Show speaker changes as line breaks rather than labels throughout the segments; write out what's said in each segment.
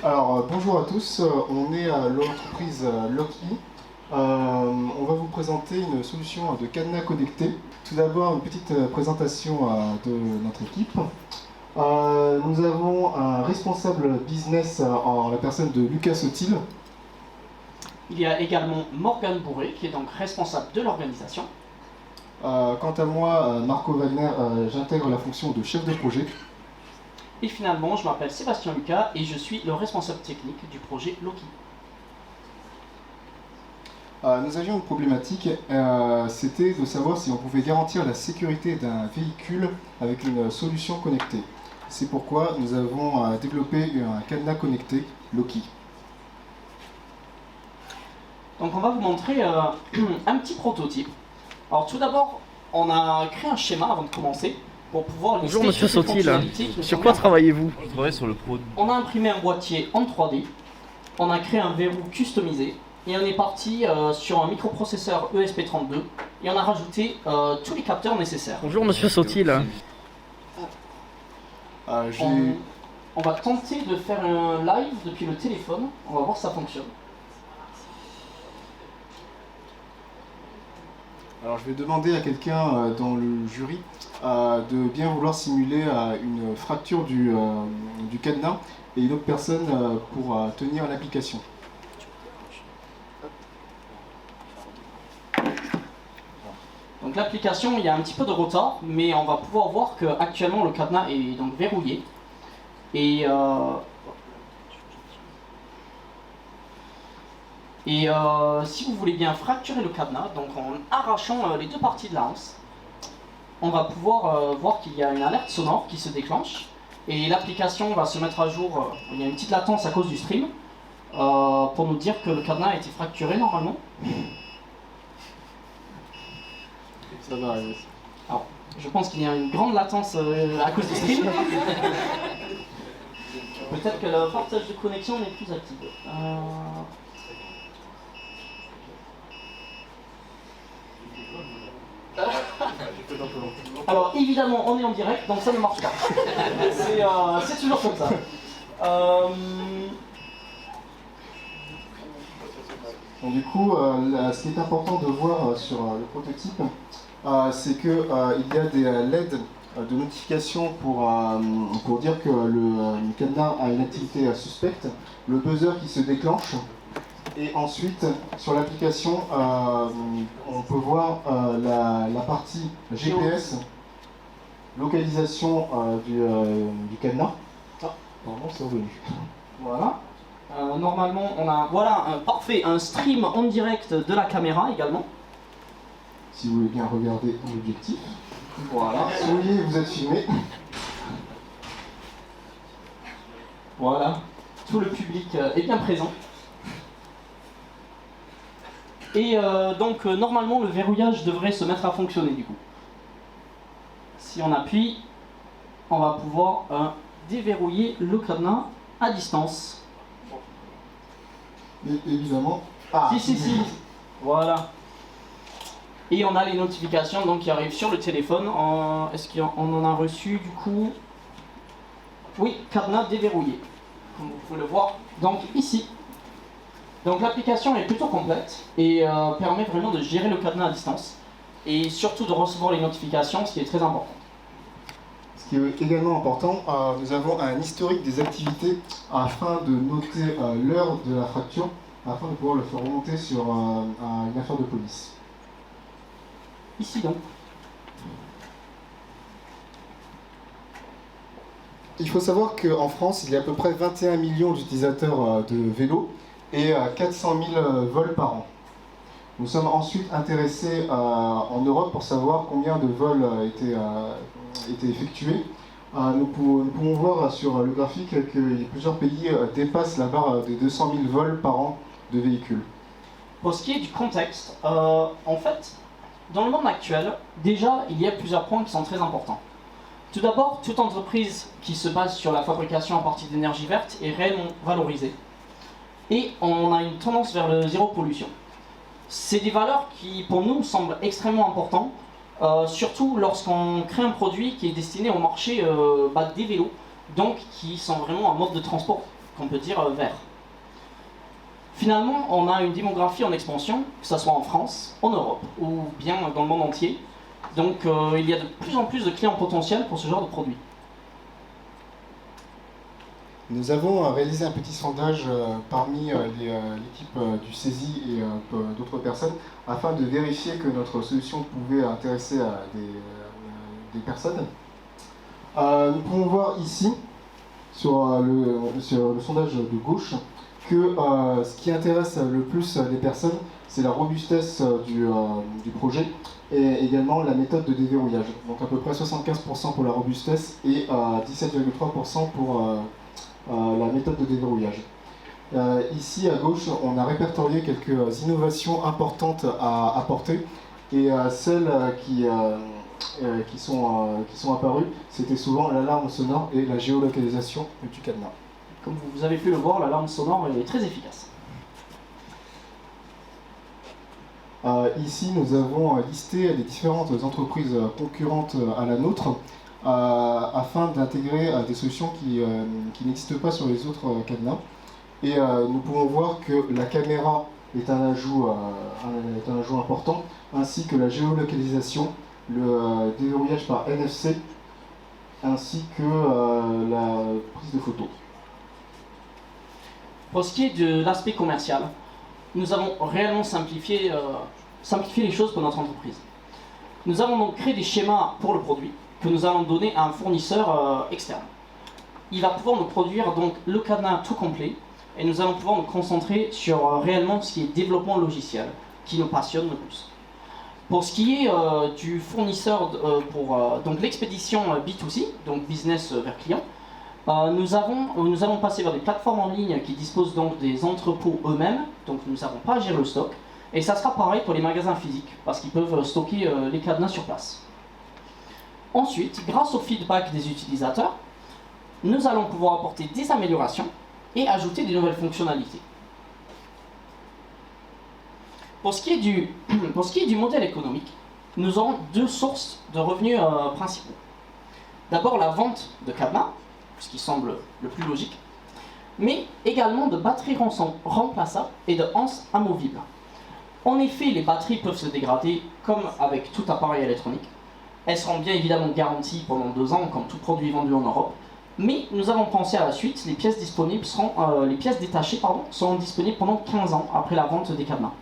Alors, bonjour à tous, on est à l'entreprise Locky. On va vous présenter une solution de cadenas connecté. Tout d'abord, une petite présentation de notre équipe. Nous avons un responsable business en la personne de Lucas Sotil.
Il y a également Morgane Bourré, qui est donc responsable de l'organisation.
Quant à moi, Marco Wagner, j'intègre la fonction de chef de projet.
Et finalement, je m'appelle Sébastien Lucas et je suis le responsable technique du projet Loki.
Nous avions une problématique, c'était de savoir si on pouvait garantir la sécurité d'un véhicule avec une solution connectée. C'est pourquoi nous avons développé un cadenas connecté Loki.
Donc on va vous montrer un petit prototype. Alors tout d'abord, on a créé un schéma avant de commencer pour pouvoir lister
Bonjour Monsieur
toutes les
Sotil,
fonctionnalités qui nous
sur
sont
quoi
mises.
travaillez-vous?
Je travaille sur le pro.
On a imprimé un boîtier en 3D, on a créé un verrou customisé et on est parti sur un microprocesseur ESP32 et on a rajouté tous les capteurs nécessaires.
Bonjour Monsieur Sotil.
On va tenter de faire un live depuis le téléphone, on va voir si ça fonctionne.
Alors je vais demander à quelqu'un dans le jury de bien vouloir simuler une fracture du cadenas et une autre personne pour tenir l'application.
Donc l'application, il y a un petit peu de retard, mais on va pouvoir voir qu'actuellement le cadenas est donc verrouillé. Et si vous voulez bien fracturer le cadenas, donc en arrachant les deux parties de la hanse, on va pouvoir voir qu'il y a une alerte sonore qui se déclenche. Et l'application va se mettre à jour, il y a une petite latence à cause du stream, pour nous dire que le cadenas a été fracturé normalement.
Ça va arriver.
Alors, je pense qu'il y a une grande latence à cause du stream. Peut-être que le partage de connexion n'est plus actif. Alors évidemment on est en direct donc ça ne marche pas. C'est toujours comme ça.
Donc, du coup, ce qui est important de voir sur le prototype, c'est qu'il y a des LED de notification pour dire que le cadenas a une activité suspecte, le buzzer qui se déclenche, et ensuite sur l'application on peut voir la partie GPS, localisation du cadenas. Ah, pardon, c'est revenu.
Voilà. Normalement on a parfait un stream en direct de la caméra également.
Si vous voulez bien regarder l'objectif. Voilà, oui, vous êtes filmé.
Voilà, tout le public est bien présent. Et donc normalement le verrouillage devrait se mettre à fonctionner du coup. Si on appuie, on va pouvoir déverrouiller le cadenas à distance.
Et évidemment.
Si. Voilà. Et on a les notifications donc, qui arrivent sur le téléphone. Est-ce qu'on en a reçu du coup? Oui, cadenas déverrouillé. Comme vous pouvez le voir, donc ici. Donc l'application est plutôt complète et permet vraiment de gérer le cadenas à distance. Et surtout de recevoir les notifications, ce qui est très important.
Ce qui est également important, nous avons un historique des activités afin de noter l'heure de la fracture, afin de pouvoir le faire remonter sur une affaire de police.
Ici donc.
Il faut savoir qu'en France, il y a à peu près 21 millions d'utilisateurs de vélos et 400 000 vols par an. Nous sommes ensuite intéressés en Europe pour savoir combien de vols étaient effectués. Nous pouvons voir sur le graphique que plusieurs pays dépassent la barre des 200 000 vols par an de véhicules.
Pour ce qui est du contexte, en fait, dans le monde actuel, déjà, il y a plusieurs points qui sont très importants. Tout d'abord, toute entreprise qui se base sur la fabrication à partir d'énergie verte est réellement valorisée. Et on a une tendance vers le zéro pollution. C'est des valeurs qui, pour nous, semblent extrêmement importantes, surtout lorsqu'on crée un produit qui est destiné au marché des vélos, donc qui sont vraiment un mode de transport qu'on peut dire vert. Finalement, on a une démographie en expansion, que ce soit en France, en Europe ou bien dans le monde entier. Donc il y a de plus en plus de clients potentiels pour ce genre de produit.
Nous avons réalisé un petit sondage parmi l'équipe du CESI et d'autres personnes afin de vérifier que notre solution pouvait intéresser des personnes. Nous pouvons voir ici, sur le sondage de gauche, que ce qui intéresse le plus les personnes, c'est la robustesse du projet et également la méthode de déverrouillage. Donc à peu près 75% pour la robustesse et 17,3% pour la méthode de déverrouillage. Ici à gauche, on a répertorié quelques innovations importantes à apporter et celles qui sont apparues, c'était souvent l'alarme sonore et la géolocalisation du cadenas.
Comme vous avez pu le voir, l'alarme sonore est très efficace.
Ici, nous avons listé les différentes entreprises concurrentes à la nôtre afin d'intégrer des solutions qui n'existent pas sur les autres cadenas. Et nous pouvons voir que la caméra est un ajout important, ainsi que la géolocalisation, le déverrouillage par NFC, ainsi que la prise de photos.
Pour ce qui est de l'aspect commercial, nous avons réellement simplifié les choses pour notre entreprise. Nous avons donc créé des schémas pour le produit que nous allons donner à un fournisseur externe. Il va pouvoir nous produire donc le cadenas tout complet et nous allons pouvoir nous concentrer sur réellement ce qui est développement logiciel qui nous passionne le plus. Pour ce qui est du fournisseur pour donc l'expédition B2C, donc business vers client, nous allons passer vers des plateformes en ligne qui disposent donc des entrepôts eux-mêmes, donc nous n'avons pas à gérer le stock. Et ça sera pareil pour les magasins physiques, parce qu'ils peuvent stocker les cadenas sur place. Ensuite, grâce au feedback des utilisateurs, nous allons pouvoir apporter des améliorations et ajouter des nouvelles fonctionnalités. Pour ce qui est du modèle économique, nous aurons deux sources de revenus principaux. D'abord la vente de cadenas, ce qui semble le plus logique, mais également de batteries remplaçables et de anses amovibles. En effet, les batteries peuvent se dégrader comme avec tout appareil électronique. Elles seront bien évidemment garanties pendant 2 ans, comme tout produit vendu en Europe, mais nous avons pensé à la suite, les pièces détachées seront disponibles pendant 15 ans après la vente des cadenas.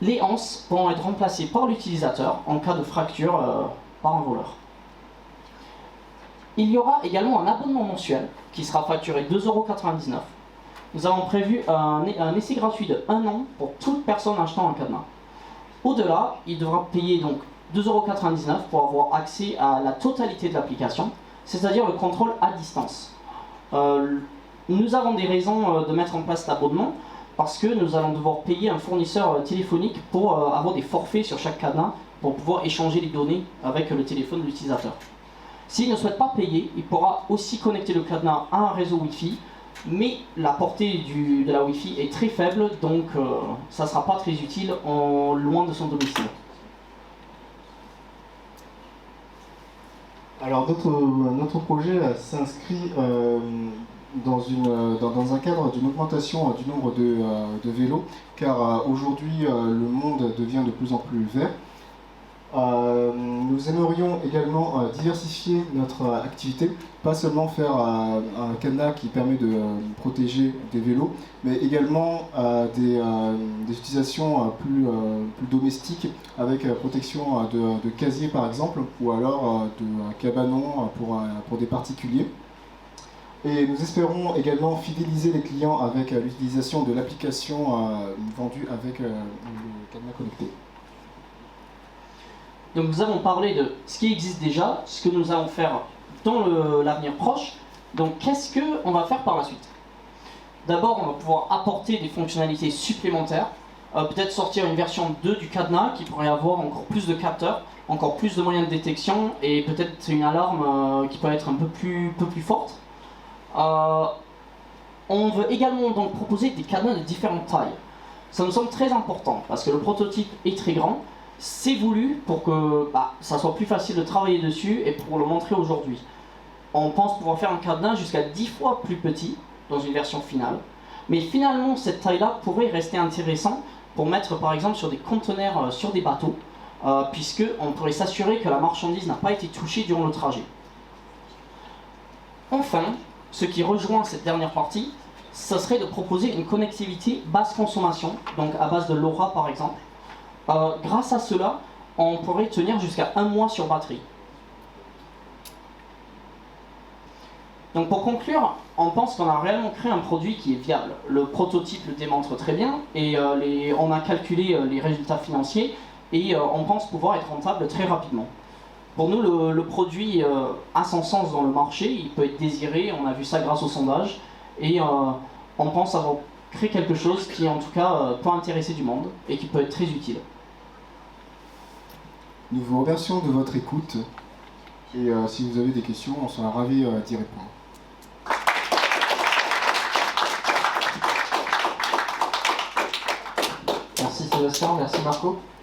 Les anses pourront être remplacées par l'utilisateur en cas de fracture par un voleur. Il y aura également un abonnement mensuel qui sera facturé 2,99 €. Nous avons prévu un essai gratuit de 1 an pour toute personne achetant un cadenas. Au-delà, il devra payer donc 2,99 € pour avoir accès à la totalité de l'application, c'est-à-dire le contrôle à distance. Nous avons des raisons de mettre en place cet abonnement parce que nous allons devoir payer un fournisseur téléphonique pour avoir des forfaits sur chaque cadenas pour pouvoir échanger les données avec le téléphone de l'utilisateur. S'il ne souhaite pas payer, il pourra aussi connecter le cadenas à un réseau Wi-Fi, mais la portée de la Wi-Fi est très faible, donc ça ne sera pas très utile loin de son domicile.
Alors notre projet s'inscrit dans un cadre d'une augmentation du nombre de vélos, car aujourd'hui le monde devient de plus en plus vert. Nous aimerions également diversifier notre activité, pas seulement faire un cadenas qui permet de protéger des vélos, mais également des utilisations plus domestiques avec protection de casiers par exemple, ou alors de cabanons pour des particuliers. Et nous espérons également fidéliser les clients avec l'utilisation de l'application vendue avec le cadenas connecté.
Donc nous avons parlé de ce qui existe déjà, ce que nous allons faire dans l'avenir proche. Donc qu'est-ce qu'on va faire par la suite? D'abord, on va pouvoir apporter des fonctionnalités supplémentaires, peut-être sortir une version 2 du cadenas qui pourrait avoir encore plus de capteurs, encore plus de moyens de détection et peut-être une alarme qui peut être un peu plus forte. On veut également donc proposer des cadenas de différentes tailles. Ça nous semble très important parce que le prototype est très grand. C'est voulu pour que ça soit plus facile de travailler dessus et pour le montrer aujourd'hui. on pense pouvoir faire un cadenas jusqu'à 10 fois plus petit dans une version finale. Mais finalement, cette taille-là pourrait rester intéressant pour mettre par exemple sur des conteneurs sur des bateaux, puisqu'on pourrait s'assurer que la marchandise n'a pas été touchée durant le trajet. Enfin, ce qui rejoint cette dernière partie, ce serait de proposer une connectivité basse consommation, donc à base de LoRa par exemple. Grâce à cela, on pourrait tenir jusqu'à 1 mois sur batterie. Donc pour conclure, on pense qu'on a réellement créé un produit qui est viable. Le prototype le démontre très bien et on a calculé les résultats financiers et on pense pouvoir être rentable très rapidement. Pour nous, le produit a son sens dans le marché, il peut être désiré, on a vu ça grâce au sondage et on pense avoir créé quelque chose qui en tout cas peut intéresser du monde et qui peut être très utile.
Nous vous remercions de votre écoute et si vous avez des questions, on sera ravis d'y répondre.
Merci Sébastien, merci Marco.